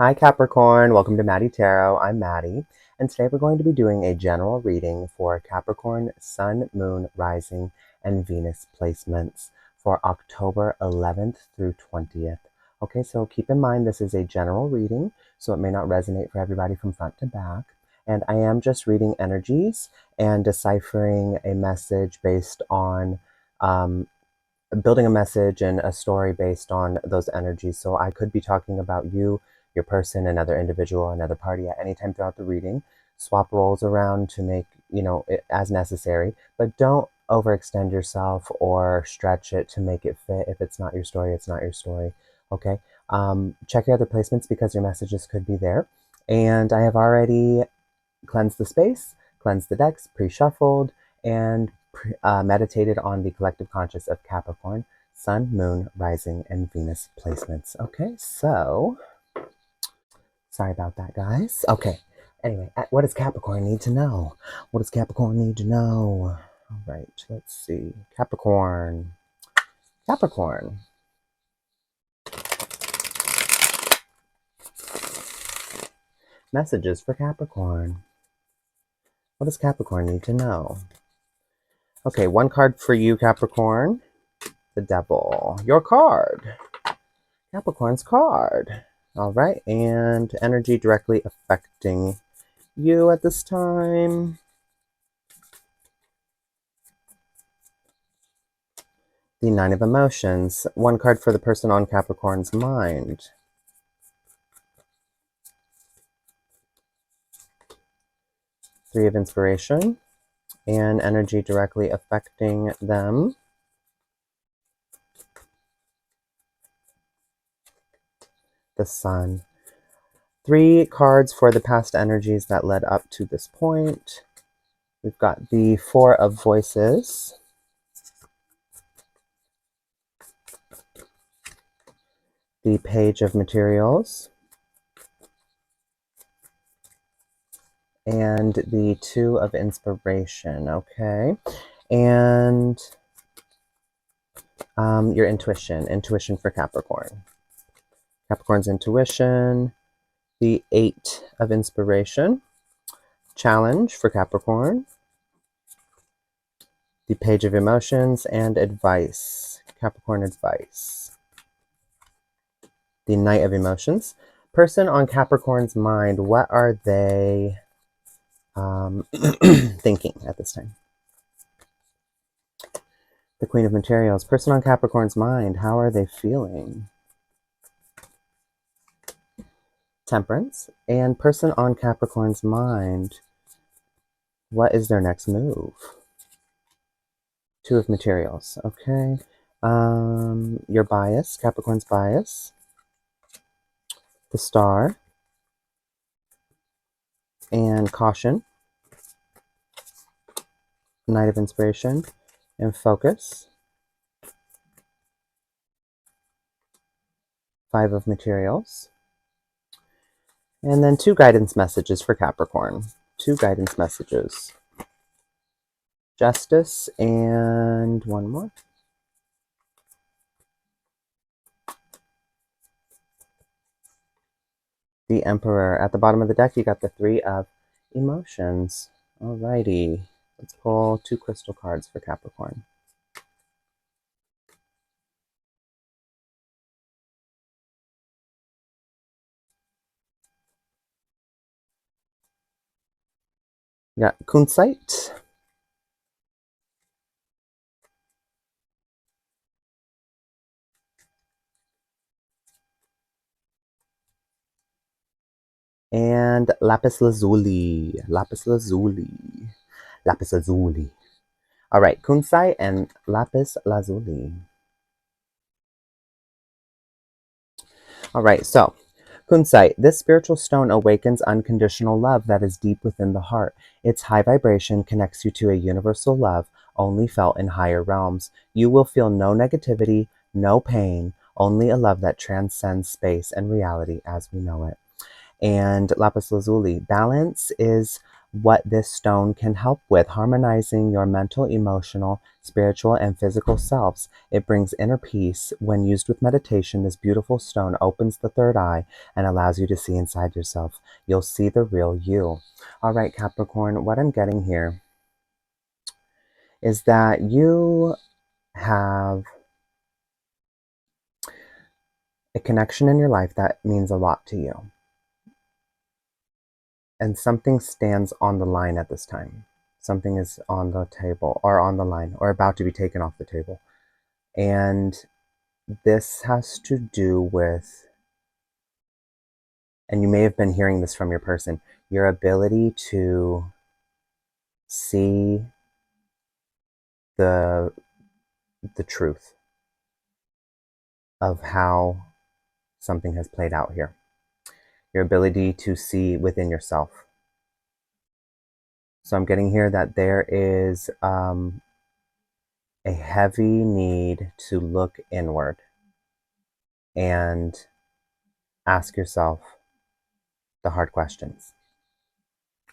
Hi Capricorn, welcome to Maddie Tarot. I'm Maddie, and today we're going to be doing a general reading for Capricorn Sun, Moon, Rising, and Venus placements for October 11th through 20th. Okay, so keep in mind this is a general reading, so it may not resonate for everybody from front to back. And I am just reading energies and deciphering a message based on building a message and a story based on those energies. So I could be talking about you, your person, another individual, another party at any time throughout the reading. Swap roles around to make, it as necessary, but don't overextend yourself or stretch it to make it fit. If it's not your story, it's not your story. Okay. Check your other placements because your messages could be there. And I have already cleansed the space, cleansed the decks, pre-shuffled, and meditated on the collective conscious of Capricorn, Sun, Moon, Rising, and Venus placements. Okay, so sorry about that, guys. Okay, anyway, what does Capricorn need to know? What does Capricorn need to know? All right, let's see. Capricorn. Messages for Capricorn. What does Capricorn need to know? Okay, one card for you, Capricorn. The Devil. Your card. Capricorn's card. All right, and energy directly affecting you at this time. The Nine of Emotions. One card for the person on Capricorn's mind. Three of Inspiration. And energy directly affecting them. The Sun. Three cards for the past energies that led up to this point. We've got the Four of Voices. The Page of Materials. And the Two of Inspiration. Okay. And your intuition for Capricorn. Capricorn's intuition, the Eight of Inspiration, challenge for Capricorn, the Page of Emotions, and advice, Capricorn advice, the Knight of Emotions. Person on Capricorn's mind, what are they thinking at this time? The Queen of Materials. Person on Capricorn's mind, how are they feeling? Temperance. And person on Capricorn's mind, what is their next move? Two of Materials. Okay. Your bias, Capricorn's bias. The Star. And Caution. Knight of Inspiration. And Focus. Five of Materials. And then two guidance messages for Capricorn. Two guidance messages. Justice and one more. The Emperor. At the bottom of the deck, you got the Three of Emotions. Alrighty. Let's pull two crystal cards for Capricorn. We got Kunzite. And Lapis Lazuli. All right, Kunzite and Lapis Lazuli. All right, so Kunzite, this spiritual stone awakens unconditional love that is deep within the heart. Its high vibration connects you to a universal love only felt in higher realms. You will feel no negativity, no pain, only a love that transcends space and reality as we know it. And Lapis Lazuli, balance is what this stone can help with: harmonizing your mental, emotional, spiritual, and physical selves. It brings inner peace. When used with meditation, this beautiful stone opens the third eye and allows you to see inside yourself. You'll see the real you. All right, Capricorn, what I'm getting here is that you have a connection in your life that means a lot to you. And something stands on the line at this time. Something is on the table, or on the line, or about to be taken off the table. And this has to do with, and you may have been hearing this from your person, your ability to see the truth of how something has played out here. Your ability to see within yourself. So I'm getting here that there is a heavy need to look inward and ask yourself the hard questions.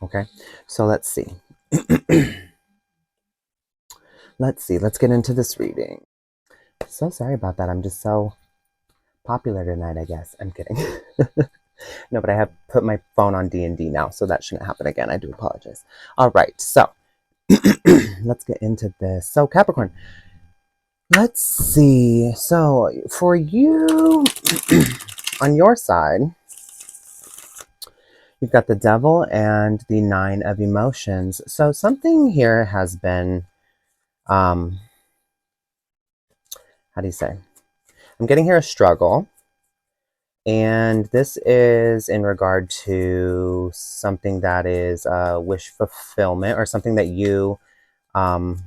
Okay, so let's see. Let's get into this reading. So sorry about that. I'm just so popular tonight, I guess. I'm kidding. No, but I have put my phone on D&D now, so that shouldn't happen again. I do apologize. All right, so let's get into this. So Capricorn, let's see. So for you, on your side, you've got the Devil and the Nine of Emotions. So something here has been, how do you say? I'm getting here a struggle. And this is in regard to something that is wish fulfillment, or something that you, something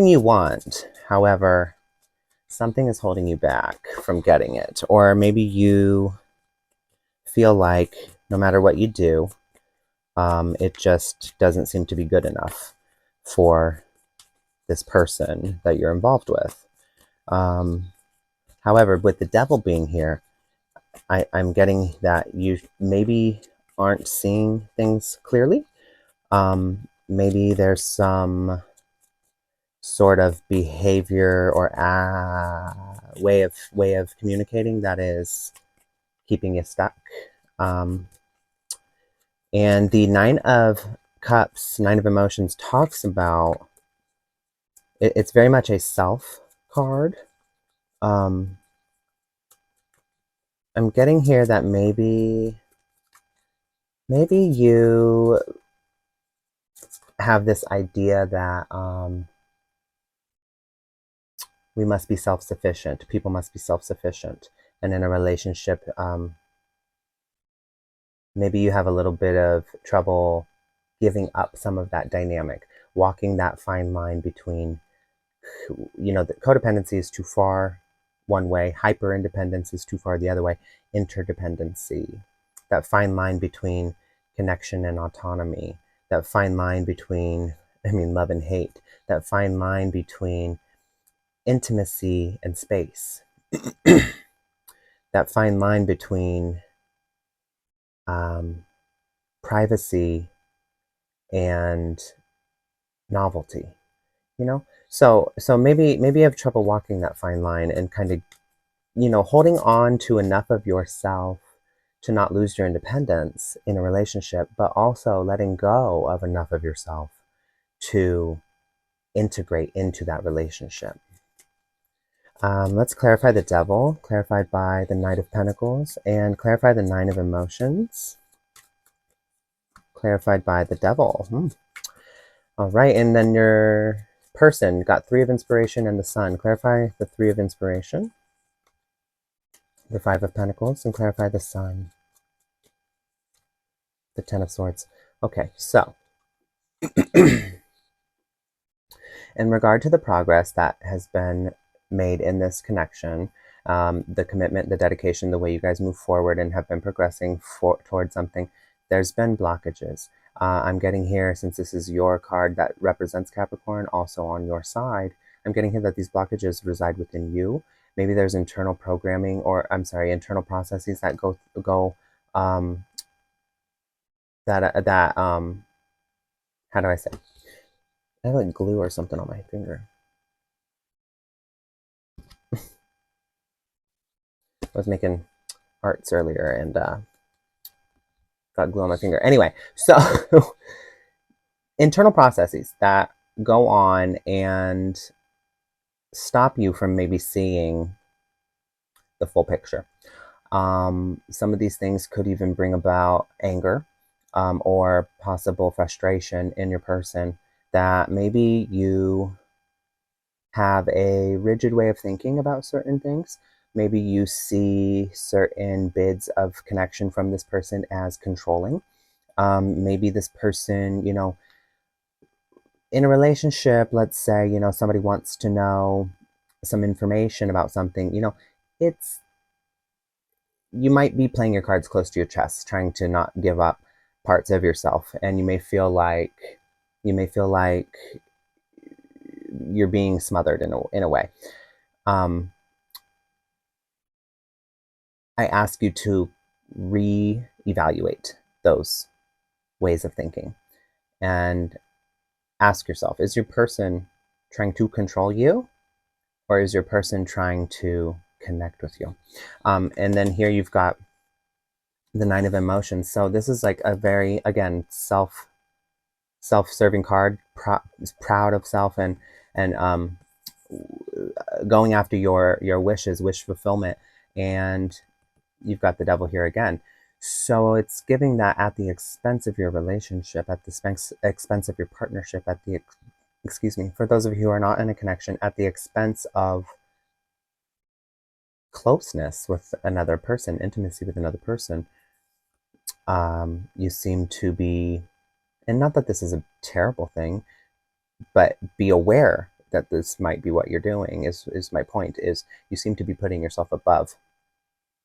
you want. However, something is holding you back from getting it. Or maybe you feel like no matter what you do, it just doesn't seem to be good enough for this person that you're involved with. However, with the Devil being here, I'm getting that you maybe aren't seeing things clearly. Maybe there's some sort of behavior or way of communicating that is keeping you stuck. And the Nine of Cups, Nine of Emotions, talks about it's very much a self card. I'm getting here that maybe you have this idea that we must be self-sufficient. People must be self-sufficient. And in a relationship, maybe you have a little bit of trouble giving up some of that dynamic, walking that fine line between, the codependency is too far one way, hyper independence is too far the other way, interdependency, that fine line between connection and autonomy, that fine line between, love and hate, that fine line between intimacy and space, that fine line between privacy and novelty, so maybe you have trouble walking that fine line and kind of, holding on to enough of yourself to not lose your independence in a relationship, but also letting go of enough of yourself to integrate into that relationship. Let's clarify the Devil, clarified by the Knight of Pentacles, and clarify the Nine of Emotions, clarified by the Devil. All right, and then your person got Three of Inspiration and the Sun. Clarify the Three of Inspiration, the Five of Pentacles, and clarify the Sun, the Ten of Swords. Okay, so in regard to the progress that has been made in this connection, the commitment, the dedication, the way you guys move forward and have been progressing towards something, there's been blockages. I'm getting here, since this is your card that represents Capricorn, also on your side, I'm getting here that these blockages reside within you. Maybe there's internal programming, or internal processes that go how do I say? I have like glue or something on my finger. I was making arts earlier and got glue on my finger. Anyway, so internal processes that go on and stop you from maybe seeing the full picture. Some of these things could even bring about anger or possible frustration in your person, that maybe you have a rigid way of thinking about certain things. Maybe you see certain bids of connection from this person as controlling. Maybe this person, in a relationship, let's say, somebody wants to know some information about something, it's you might be playing your cards close to your chest, trying to not give up parts of yourself, and you may feel like you're being smothered in a way. Um, I ask you to re-evaluate those ways of thinking and ask yourself: is your person trying to control you, or is your person trying to connect with you? And then here you've got the Nine of Emotions. So this is like a very, again, self-serving card, proud of self, and going after your wishes, wish fulfillment. And you've got the Devil here again. So it's giving that at the expense of your relationship, at the expense of your partnership, excuse me, for those of you who are not in a connection, at the expense of closeness with another person, intimacy with another person. You seem to be, and not that this is a terrible thing, but be aware that this might be what you're doing, is my point, is you seem to be putting yourself above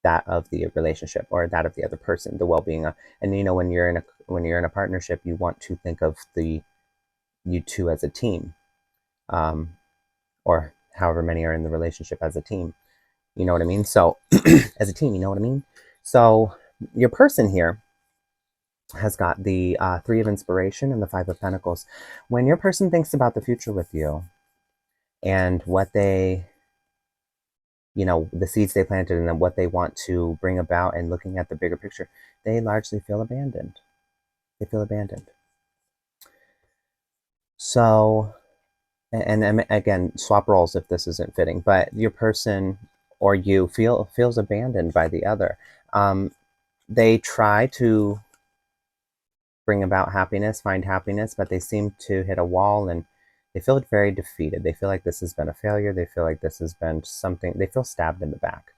that of the relationship or that of the other person, the well-being of, and when you're in a partnership, you want to think of you two as a team, um, or however many are in the relationship as a team. You know what I mean? So as a team, you know what I mean? So your person here has got the Three of Inspiration and the Five of Pentacles. When your person thinks about the future with you and what they, the seeds they planted and then what they want to bring about, and looking at the bigger picture, they largely feel abandoned. They feel abandoned. So, and again, swap roles if this isn't fitting, but your person or you feels abandoned by the other. They try to bring about happiness, find happiness, but they seem to hit a wall, and they feel very defeated. They feel like this has been a failure. They feel like this has been something, they feel stabbed in the back.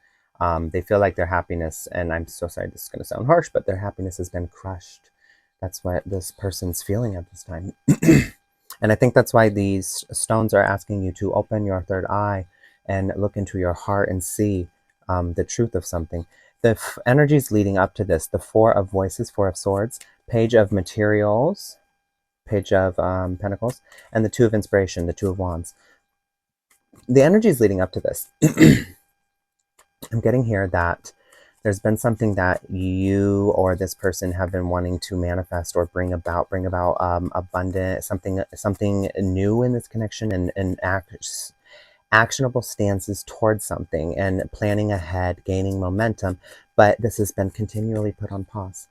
They feel like their happiness, and I'm so sorry, this is going to sound harsh, but their happiness has been crushed. That's what this person's feeling at this time. And I think that's why these stones are asking you to open your third eye and look into your heart and see the truth of something. The energies leading up to this: the Four of Voices, Four of Swords, Page of Materials, Page of Pentacles, and the Two of Inspiration, the Two of Wands. The energies leading up to this, I'm getting here that there's been something that you or this person have been wanting to manifest or bring about abundant, something new in this connection, and actionable stances towards something and planning ahead, gaining momentum, but this has been continually put on pause.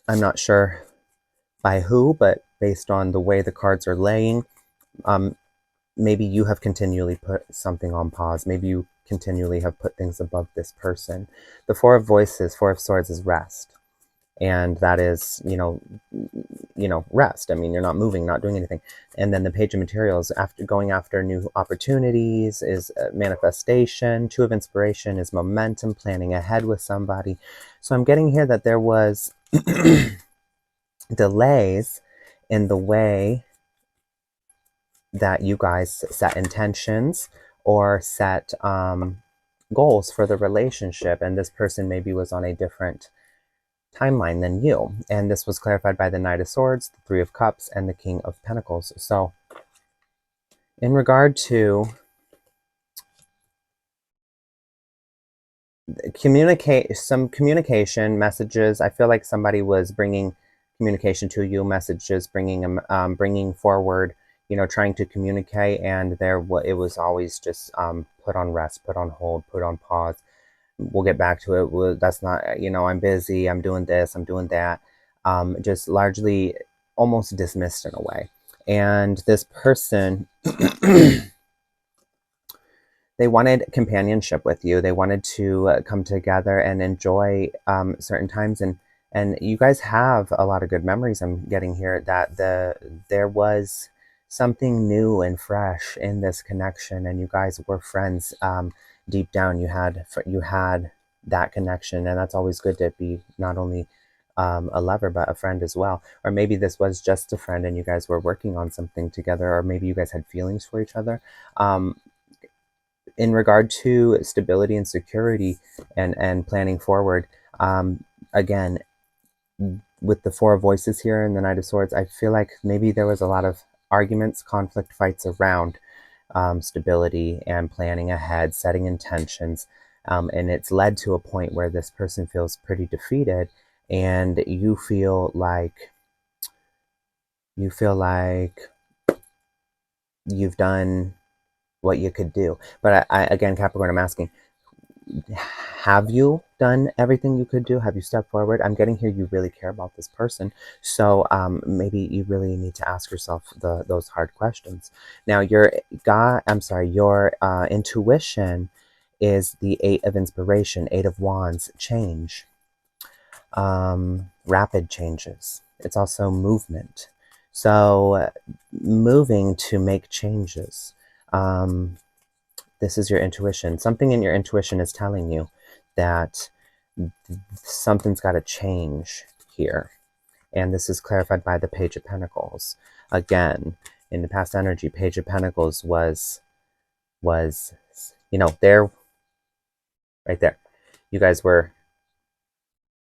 I'm not sure by who, but based on the way the cards are laying, maybe you have continually put something on pause. Maybe you continually have put things above this person. The Four of Voices, Four of Swords is rest. And that is, rest. I mean, you're not moving, not doing anything. And then the Page of Materials, after going after new opportunities, is manifestation. Two of Inspiration is momentum, planning ahead with somebody. So I'm getting here that there was delays in the way that you guys set intentions or set goals for the relationship, and this person maybe was on a different timeline than you. And this was clarified by the Knight of Swords, the Three of Cups, and the King of Pentacles. So in regard to communication messages. I feel like somebody was bringing communication to you, messages, bringing forward, trying to communicate, and it was always just put on rest, put on hold, put on pause. We'll get back to it. That's not, I'm busy, I'm doing this, I'm doing that. Just largely almost dismissed in a way. And this person, they wanted companionship with you. They wanted to come together and enjoy certain times, and you guys have a lot of good memories. I'm getting here that there was something new and fresh in this connection, and you guys were friends. Deep down, you had that connection, and that's always good to be not only a lover but a friend as well. Or maybe this was just a friend, and you guys were working on something together, or maybe you guys had feelings for each other. Um, in regard to stability and security and planning forward, again, with the Four of Voices here and the Knight of Swords, I feel like maybe there was a lot of arguments, conflict, fights around stability and planning ahead, setting intentions, and it's led to a point where this person feels pretty defeated, and you feel like you've done what you could do. But again, Capricorn, I'm asking, have you done everything you could do? Have you stepped forward? I'm getting here you really care about this person, so maybe you really need to ask yourself those hard questions. Now, your intuition is the Eight of Inspiration, Eight of Wands, change, rapid changes. It's also movement. So moving to make changes. This is your intuition. Something in your intuition is telling you that something's got to change here. And this is clarified by the Page of Pentacles. Again, in the past energy, Page of Pentacles was there, right there. You guys were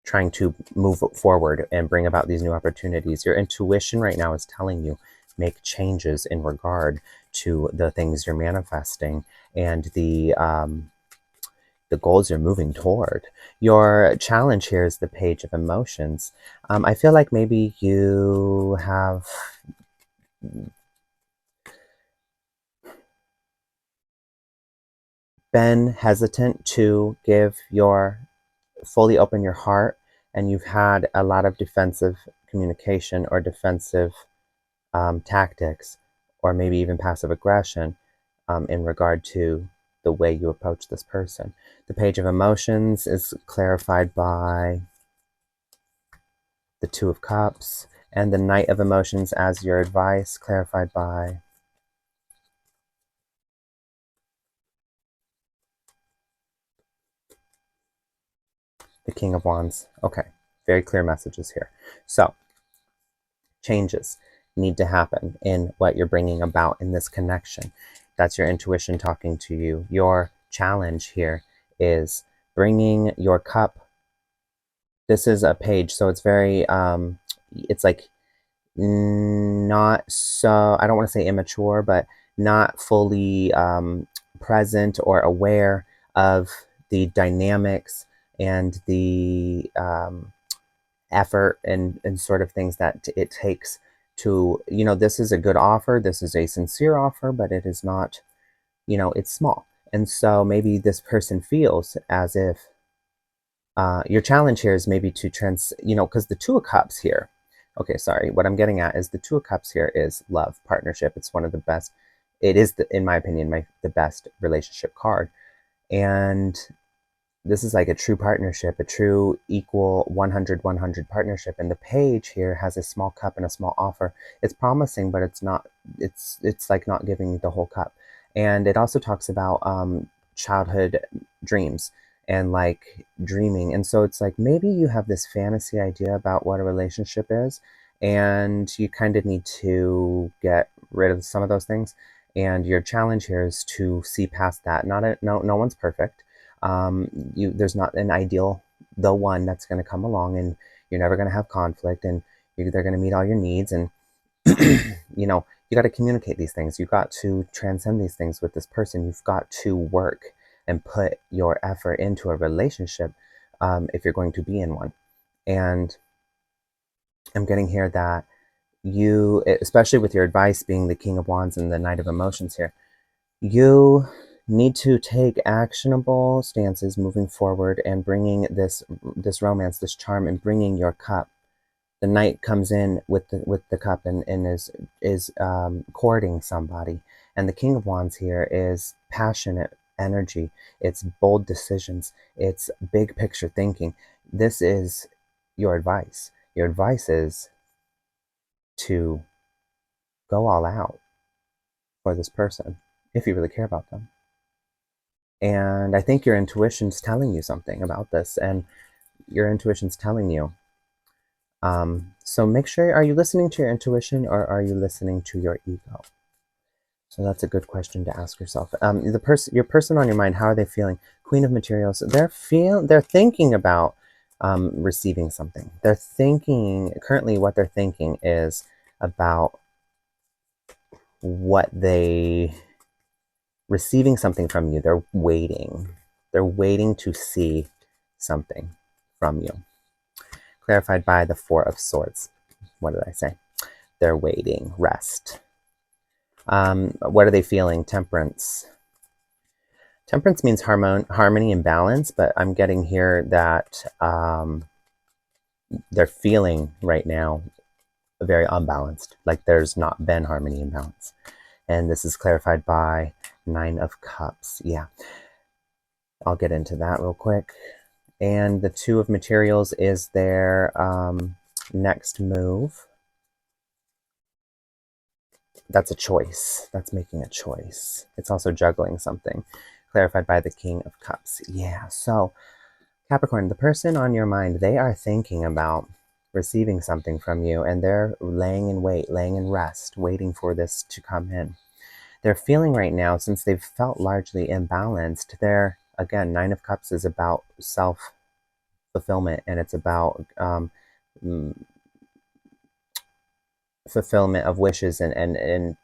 trying to move forward and bring about these new opportunities. Your intuition right now is telling you make changes in regard to the things you're manifesting and the goals you're moving toward. Your challenge here is the Page of Emotions. I feel like maybe you have been hesitant to fully open your heart, and you've had a lot of defensive communication or defensive tactics, or maybe even passive aggression in regard to the way you approach this person. The Page of Emotions is clarified by the Two of Cups, and the Knight of Emotions as your advice, clarified by the King of Wands. Okay, very clear messages here. So, changes need to happen in what you're bringing about in this connection. That's your intuition talking to you. Your challenge here is bringing your cup. This is a page, so it's very, it's like not so, I don't want to say immature, but not fully present or aware of the dynamics and the effort and sort of things that it takes to, this is a good offer, this is a sincere offer, but it is not, it's small. And so maybe this person feels as if your challenge here is maybe to because the Two of Cups here, okay, sorry, what I'm getting at is the Two of Cups here is love, partnership. It's one of the best, it is, in my opinion, the best relationship card. And this is like a true partnership, a true equal 100-100 partnership. And the page here has a small cup and a small offer. It's promising, but it's not, it's like not giving the whole cup. And it also talks about childhood dreams and like dreaming. And so it's like maybe you have this fantasy idea about what a relationship is, and you kind of need to get rid of some of those things. And your challenge here is to see past that. No one's perfect. There's not an ideal, the one that's going to come along, and you're never going to have conflict, and they're going to meet all your needs. And you got to communicate these things. You've got to transcend these things with this person. You've got to work and put your effort into a relationship if you're going to be in one. And I'm getting here that you, especially with your advice being the King of Wands and the Knight of Emotions here, you need to take actionable stances moving forward and bringing this romance, this charm, and bringing your cup. The Knight comes in with the cup and is courting somebody, and the King of Wands here is passionate energy. It's bold decisions. It's big picture thinking. This is your advice. Your advice is to go all out for this person if you really care about them. And I think your intuition's telling you something about this, and your intuition's telling you. So make sure, are you listening to your intuition or are you listening to your ego? So that's a good question to ask yourself. Your person on your mind, how are they feeling? Queen of Materials, they're thinking about receiving something. They're thinking, currently what they're thinking is about receiving something from you. They're waiting. They're waiting to see something from you. Clarified by the Four of Swords. What did I say? They're waiting. Rest. What are they feeling? Temperance. Temperance means harmony and balance, but I'm getting here that they're feeling right now very unbalanced, like there's not been harmony and balance. And this is clarified by Nine of Cups. Yeah, I'll get into that real quick. And the Two of Materials is their next move. That's a choice. That's making a choice. It's also juggling something. Clarified by the King of Cups. Yeah, so Capricorn, the person on your mind, they are thinking about receiving something from you, and they're laying in wait, laying in rest, waiting for this to come in. They're feeling right now, since they've felt largely imbalanced, again, Nine of Cups is about self-fulfillment, and it's about fulfillment of wishes, and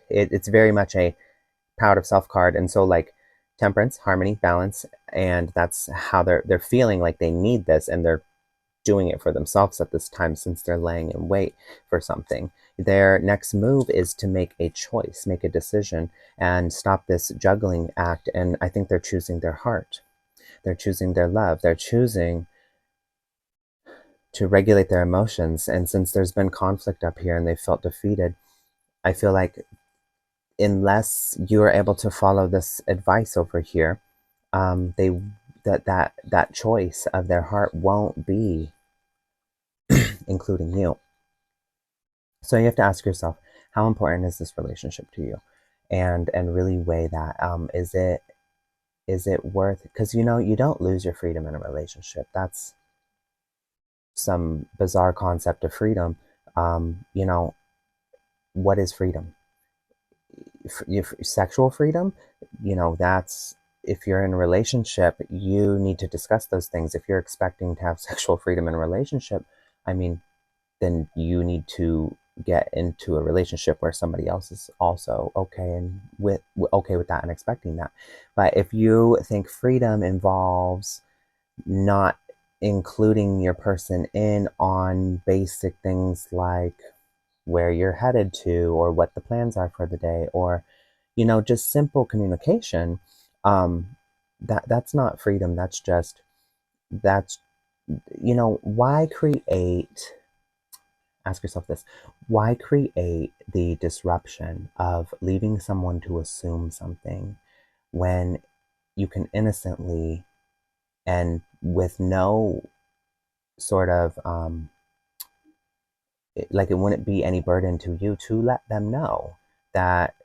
it's very much a Proud of Self card. And so, like, temperance, harmony, balance, and that's how they're feeling like they need this, and they're doing it for themselves at this time, since they're laying in wait for something. Their next move is to make a choice, make a decision, and stop this juggling act. And I think they're choosing their heart. They're choosing their love. They're choosing to regulate their emotions. And since there's been conflict up here and they felt defeated, I feel like unless you are able to follow this advice over here, that choice of their heart won't be including you. So you have to ask yourself, how important is this relationship to you, and really weigh that. Is it worth? Because you don't lose your freedom in a relationship. That's some bizarre concept of freedom. What is freedom? Sexual freedom, that's, if you're in a relationship, you need to discuss those things. If you're expecting to have sexual freedom in a relationship, I mean, then you need to get into a relationship where somebody else is also okay with that and expecting that. But if you think freedom involves not including your person in on basic things like where you're headed to, or what the plans are for the day, or just simple communication, that's not freedom. That's why create, ask yourself this, why create the disruption of leaving someone to assume something when you can innocently, and with no sort of like, it wouldn't be any burden to you to let them know that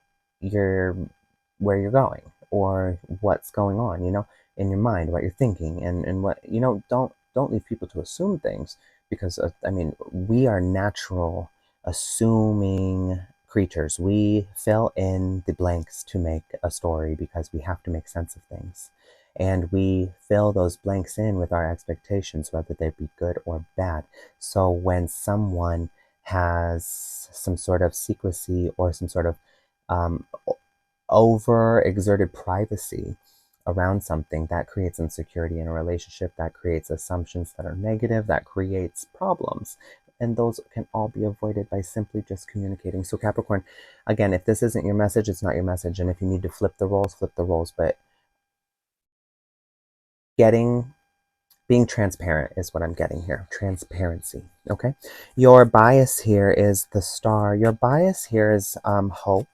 you're where you're going, or what's going on, in your mind, what you're thinking, and what, don't leave people to assume things, because I mean, we are natural assuming creatures. We fill in the blanks to make a story because we have to make sense of things. And we fill those blanks in with our expectations, whether they be good or bad. So when someone has some sort of secrecy or some sort of over exerted privacy, around something, that creates insecurity in a relationship, that creates assumptions that are negative, that creates problems. And those can all be avoided by simply just communicating. So, Capricorn, again, if this isn't your message, it's not your message. And if you need to flip the roles, flip the roles. But being transparent is what I'm getting here. Transparency. Okay. Your bias here is the star. Your bias here is hope.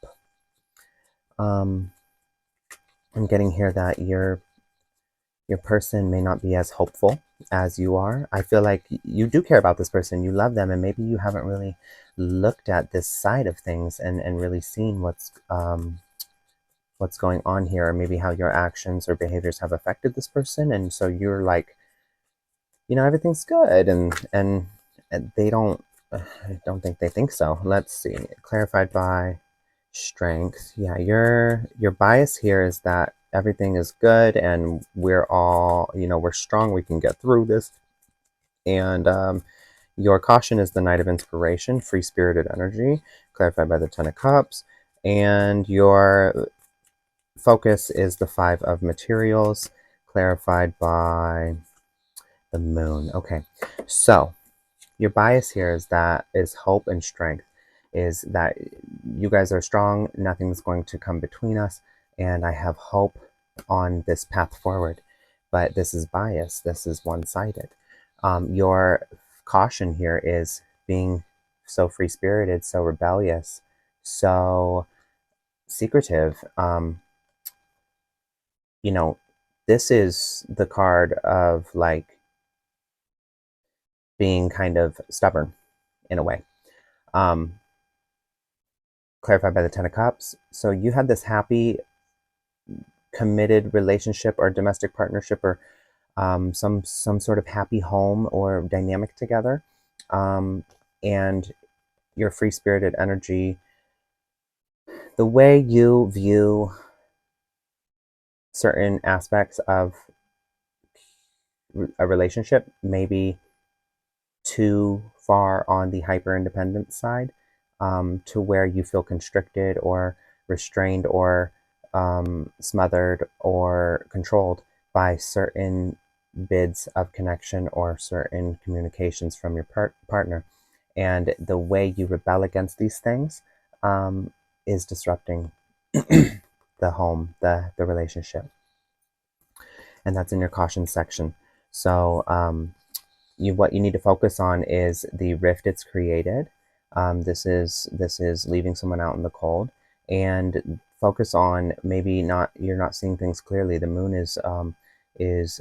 I'm getting here that your person may not be as hopeful as you are. I feel like you do care about this person. You love them, and maybe you haven't really looked at this side of things and really seen what's going on here, or maybe how your actions or behaviors have affected this person. And so you're like, everything's good, and they don't. I don't think they think so. Let's see. Clarified by strength. Yeah, your bias here is that everything is good and we're all, we're strong, we can get through this. And your caution is the Knight of Inspiration, free-spirited energy, clarified by the Ten of Cups. And your focus is the Five of Materials, clarified by the Moon. Okay, so your bias here is hope and strength, is that you guys are strong, nothing's going to come between us, and I have hope on this path forward. But this is bias, this is one-sided. Your caution here is being so free-spirited, so rebellious, so secretive. This is the card of like being kind of stubborn in a way. Clarified by the Ten of Cups. So you had this happy, committed relationship or domestic partnership, or some sort of happy home or dynamic together, and your free-spirited energy, the way you view certain aspects of a relationship may be too far on the hyper independent side, to where you feel constricted or restrained or smothered or controlled by certain bids of connection or certain communications from your partner. And the way you rebel against these things is disrupting the home, the relationship. And that's in your caution section. So what you need to focus on is the rift it's created. This is leaving someone out in the cold, and focus on maybe you're not seeing things clearly. The moon is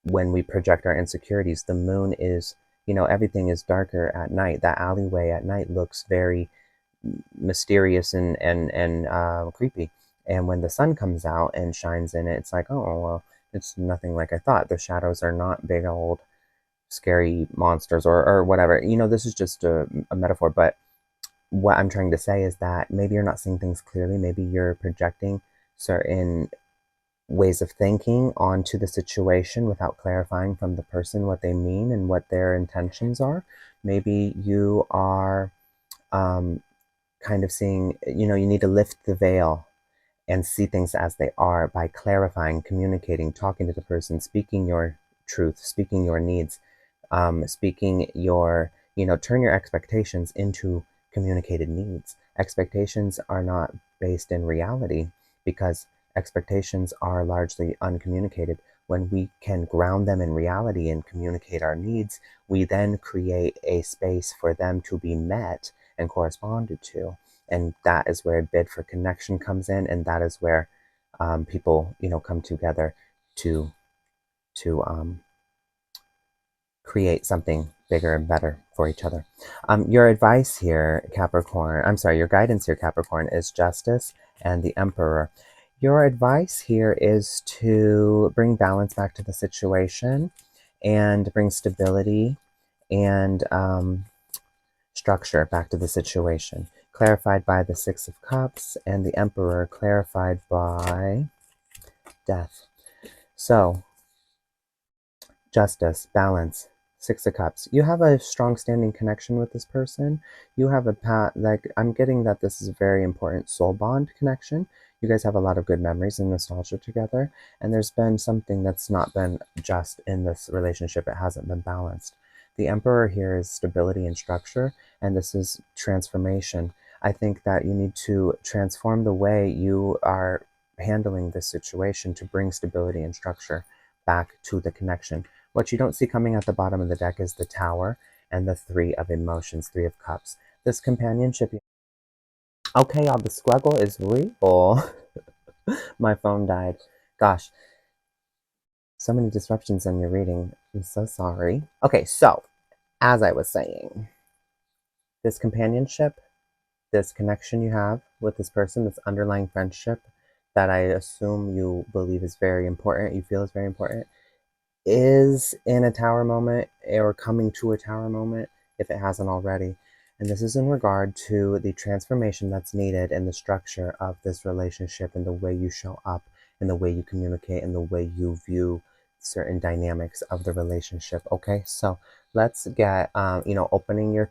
when we project our insecurities. The moon is, everything is darker at night. That alleyway at night looks very mysterious and creepy. And when the sun comes out and shines in it, it's like, oh well, it's nothing like I thought. The shadows are not big old scary monsters or whatever. This is just a metaphor, but what I'm trying to say is that maybe you're not seeing things clearly. Maybe you're projecting certain ways of thinking onto the situation without clarifying from the person what they mean and what their intentions are. Maybe you are kind of seeing, you need to lift the veil and see things as they are by clarifying, communicating, talking to the person, speaking your truth, speaking your needs, speaking your, turn your expectations into communicated needs. Expectations are not based in reality because expectations are largely uncommunicated. When we can ground them in reality and communicate our needs, we then create a space for them to be met and corresponded to. And that is where a bid for connection comes in, and that is where people, come together to create something bigger and better for each other. Your advice here, Capricorn, I'm sorry, your guidance here, Capricorn, is Justice and the Emperor. Your advice here is to bring balance back to the situation and bring stability and structure back to the situation. Clarified by the Six of Cups, and the Emperor clarified by Death. So, justice, balance, Six of Cups. You have a strong standing connection with this person. You have a path, like, I'm getting that this is a very important soul bond connection. You guys have a lot of good memories and nostalgia together, and there's been something that's not been just in this relationship. It hasn't been balanced. The Emperor here is stability and structure, and this is transformation. I think that you need to transform the way you are handling this situation to bring stability and structure back to the connection. What you don't see coming at the bottom of the deck is the Tower and the Three of Emotions, Three of Cups. This companionship. Okay, y'all, the squiggle is real. My phone died. Gosh, so many disruptions in your reading. I'm so sorry. Okay, so as I was saying, this companionship, this connection you have with this person, this underlying friendship that I assume you believe is very important, you feel is very important, is in a tower moment or coming to a tower moment if it hasn't already. And this is in regard to the transformation that's needed in the structure of this relationship and the way you show up and the way you communicate and the way you view certain dynamics of the relationship. Okay, so let's get opening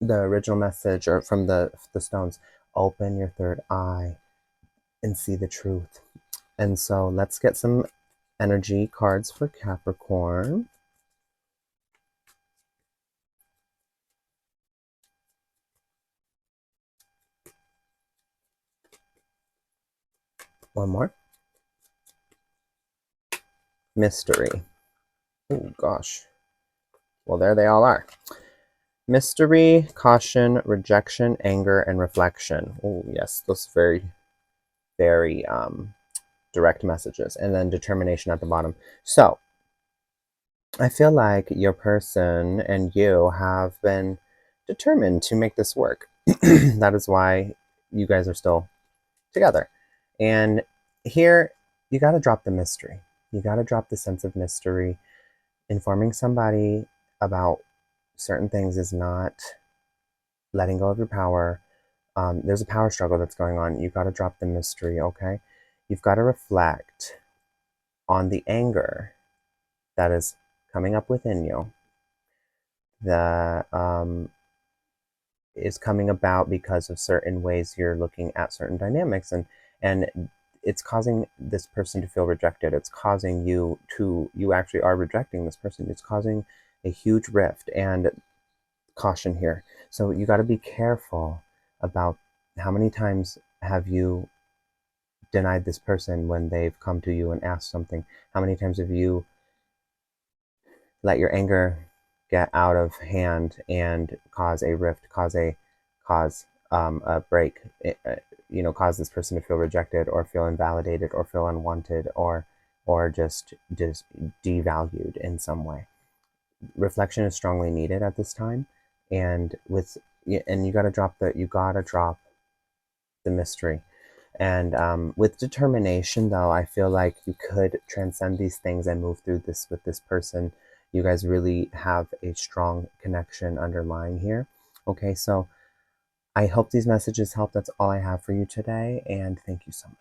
the original message or from the stones. Open your third eye and see the truth. And so let's get some energy cards for Capricorn. One more. Mystery. Oh gosh. Well, there they all are. Mystery, caution, rejection, anger, and reflection. Oh yes, those very, very direct messages. And then determination at the bottom. So I feel like your person and you have been determined to make this work. That is why you guys are still together. And here, you got to drop the mystery. You got to drop the sense of mystery. Informing somebody about certain things is not letting go of your power. There's a power struggle that's going on. You got to drop the mystery, okay? You've got to reflect on the anger that is coming up within you, that is coming about because of certain ways you're looking at certain dynamics, and it's causing this person to feel rejected. It's causing you actually are rejecting this person. It's causing a huge rift and caution here. So you got to be careful about how many times have you denied this person when they've come to you and asked something. How many times have you let your anger get out of hand and cause a rift, cause a break, cause this person to feel rejected or feel invalidated or feel unwanted or just devalued in some way. Reflection is strongly needed at this time, and you got to drop the mystery. And with determination, though, I feel like you could transcend these things and move through this with this person. You guys really have a strong connection underlying here. Okay, so I hope these messages help. That's all I have for you today, and thank you so much.